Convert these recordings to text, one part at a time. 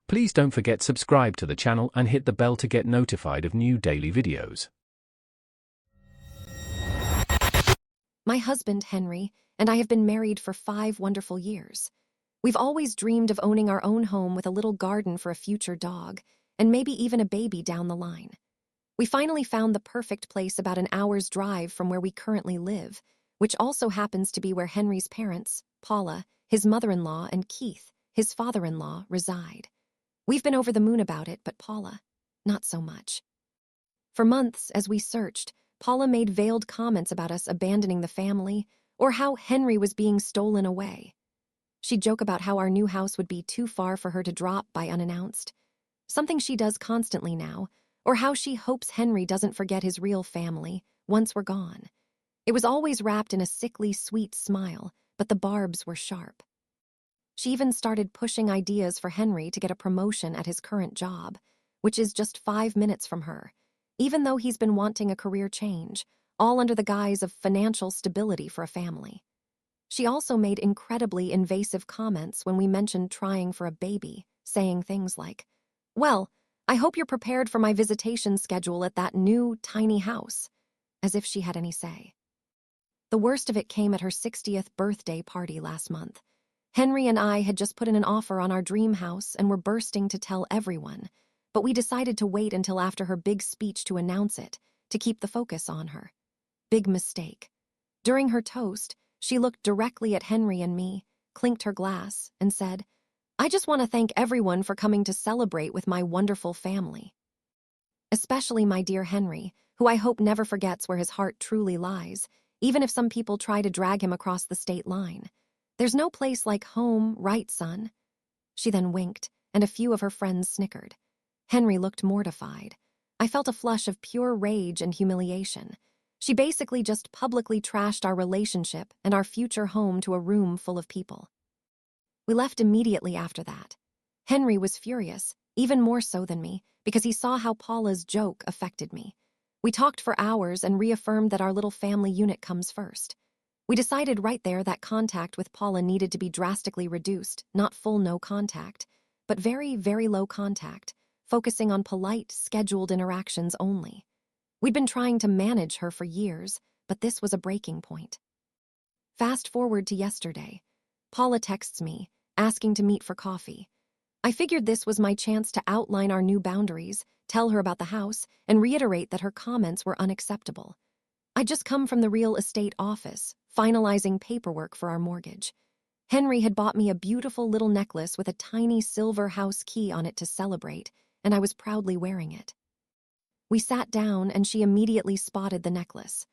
Please don't forget subscribe to the channel and hit the bell to get notified of new daily videos. My husband, Henry, and I have been married for 5 wonderful years. We've always dreamed of owning our own home with a little garden for a future dog, and maybe even a baby down the line. We finally found the perfect place about an hour's drive from where we currently live, which also happens to be where Henry's parents, Paula, his mother-in-law, and Keith, his father-in-law, reside. We've been over the moon about it, but Paula, not so much. For months, as we searched, Paula made veiled comments about us abandoning the family or how Henry was being stolen away. She'd joke about how our new house would be too far for her to drop by unannounced, something she does constantly now, or how she hopes Henry doesn't forget his real family once we're gone. It was always wrapped in a sickly, sweet smile, but the barbs were sharp. She even started pushing ideas for Henry to get a promotion at his current job, which is just 5 minutes from her, even though he's been wanting a career change, all under the guise of financial stability for a family. She also made incredibly invasive comments when we mentioned trying for a baby, saying things like, "Well, I hope you're prepared for my visitation schedule at that new, tiny house," as if she had any say. The worst of it came at her 60th birthday party last month. Henry and I had just put in an offer on our dream house and were bursting to tell everyone, but we decided to wait until after her big speech to announce it, to keep the focus on her. Big mistake. During her toast, she looked directly at Henry and me, clinked her glass, and said, "I just want to thank everyone for coming to celebrate with my wonderful family. Especially my dear Henry, who I hope never forgets where his heart truly lies, even if some people try to drag him across the state line. There's no place like home, right, son?" She then winked, and a few of her friends snickered. Henry looked mortified. I felt a flush of pure rage and humiliation. She basically just publicly trashed our relationship and our future home to a room full of people. We left immediately after that. Henry was furious, even more so than me, because he saw how Paula's joke affected me. We talked for hours and reaffirmed that our little family unit comes first. We decided right there that contact with Paula needed to be drastically reduced, not full no contact, but very, very low contact, focusing on polite, scheduled interactions only. We'd been trying to manage her for years, but this was a breaking point. Fast forward to yesterday. Paula texts me, asking to meet for coffee. I figured this was my chance to outline our new boundaries, tell her about the house, and reiterate that her comments were unacceptable. I'd just come from the real estate office, finalizing paperwork for our mortgage. Henry had bought me a beautiful little necklace with a tiny silver house key on it to celebrate, and I was proudly wearing it. We sat down, and she immediately spotted the necklace.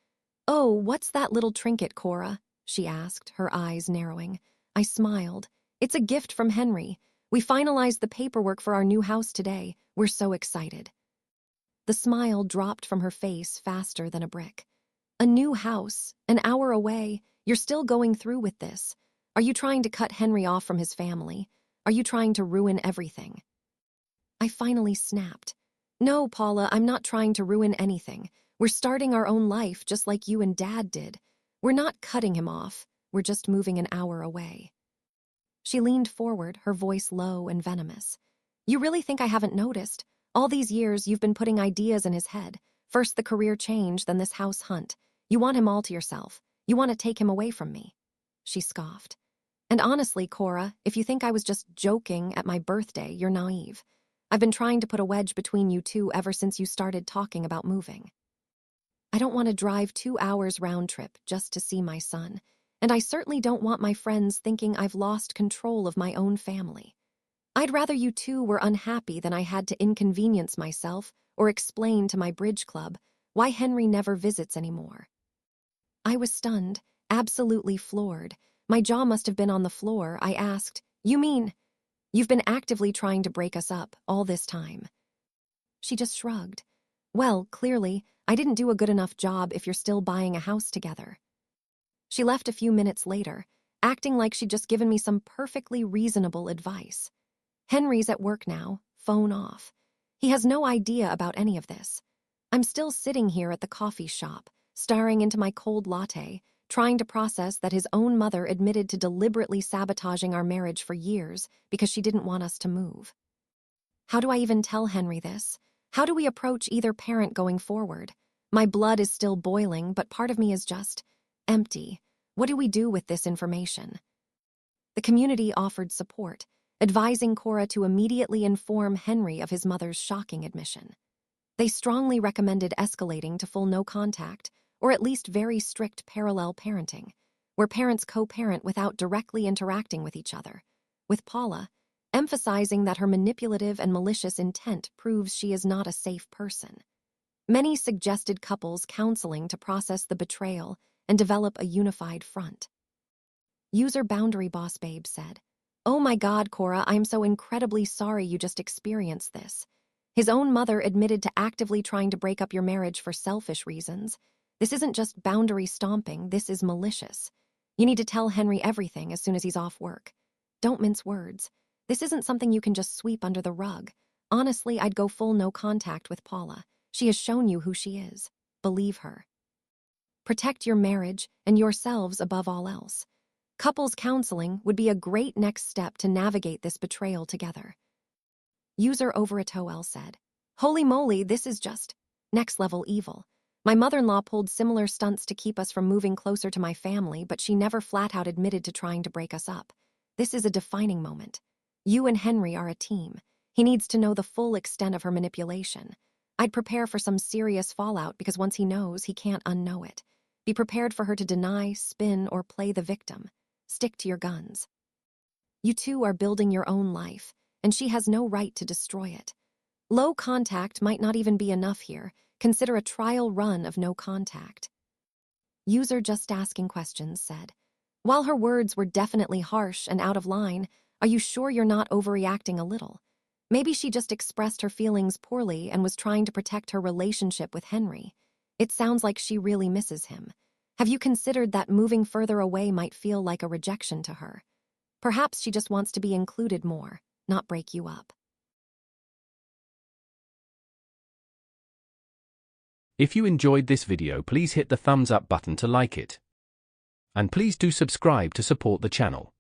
"Oh, what's that little trinket, Cora?" she asked, her eyes narrowing. I smiled. "It's a gift from Henry. We finalized the paperwork for our new house today. We're so excited." The smile dropped from her face faster than a brick. "A new house, an hour away. You're still going through with this. Are you trying to cut Henry off from his family? Are you trying to ruin everything?" I finally snapped. "No, Paula, I'm not trying to ruin anything. We're starting our own life just like you and Dad did. We're not cutting him off. We're just moving an hour away." She leaned forward, her voice low and venomous. "You really think I haven't noticed? All these years you've been putting ideas in his head. First the career change, then this house hunt. You want him all to yourself. You want to take him away from me." She scoffed. "And honestly, Cora, if you think I was just joking at my birthday, you're naive. I've been trying to put a wedge between you two ever since you started talking about moving. I don't want to drive 2 hours round trip just to see my son, and I certainly don't want my friends thinking I've lost control of my own family. I'd rather you two were unhappy than I had to inconvenience myself or explain to my bridge club why Henry never visits anymore." I was stunned, absolutely floored. My jaw must have been on the floor. I asked, "You mean you've been actively trying to break us up all this time?" She just shrugged. "Well, clearly, I didn't do a good enough job if you're still buying a house together." She left a few minutes later, acting like she'd just given me some perfectly reasonable advice. Henry's at work now, phone off. He has no idea about any of this. I'm still sitting here at the coffee shop, staring into my cold latte, trying to process that his own mother admitted to deliberately sabotaging our marriage for years because she didn't want us to move. How do I even tell Henry this? How do we approach either parent going forward? My blood is still boiling, but part of me is just empty. What do we do with this information? The community offered support, advising Cora to immediately inform Henry of his mother's shocking admission. They strongly recommended escalating to full no contact, or at least very strict parallel parenting, where parents co-parent without directly interacting with each other, with Paula emphasizing that her manipulative and malicious intent proves she is not a safe person. Many suggested couples counseling to process the betrayal and develop a unified front. User Boundary Boss Babe said, "Oh my God, Cora, I'm so incredibly sorry you just experienced this. His own mother admitted to actively trying to break up your marriage for selfish reasons. This isn't just boundary stomping, this is malicious. You need to tell Henry everything as soon as he's off work. Don't mince words. This isn't something you can just sweep under the rug. Honestly, I'd go full no contact with Paula. She has shown you who she is. Believe her. Protect your marriage and yourselves above all else. Couples counseling would be a great next step to navigate this betrayal together." User Overatoel said, "Holy moly, this is just next-level evil. My mother-in-law pulled similar stunts to keep us from moving closer to my family, but she never flat-out admitted to trying to break us up. This is a defining moment. You and Henry are a team. He needs to know the full extent of her manipulation. I'd prepare for some serious fallout because once he knows, he can't unknow it. Be prepared for her to deny, spin, or play the victim. Stick to your guns. You two are building your own life, and she has no right to destroy it. Low contact might not even be enough here. Consider a trial run of no contact." User Just Asking Questions said, "While her words were definitely harsh and out of line, are you sure you're not overreacting a little? Maybe she just expressed her feelings poorly and was trying to protect her relationship with Henry. It sounds like she really misses him. Have you considered that moving further away might feel like a rejection to her? Perhaps she just wants to be included more, not break you up." If you enjoyed this video, please hit the thumbs up button to like it. And please do subscribe to support the channel.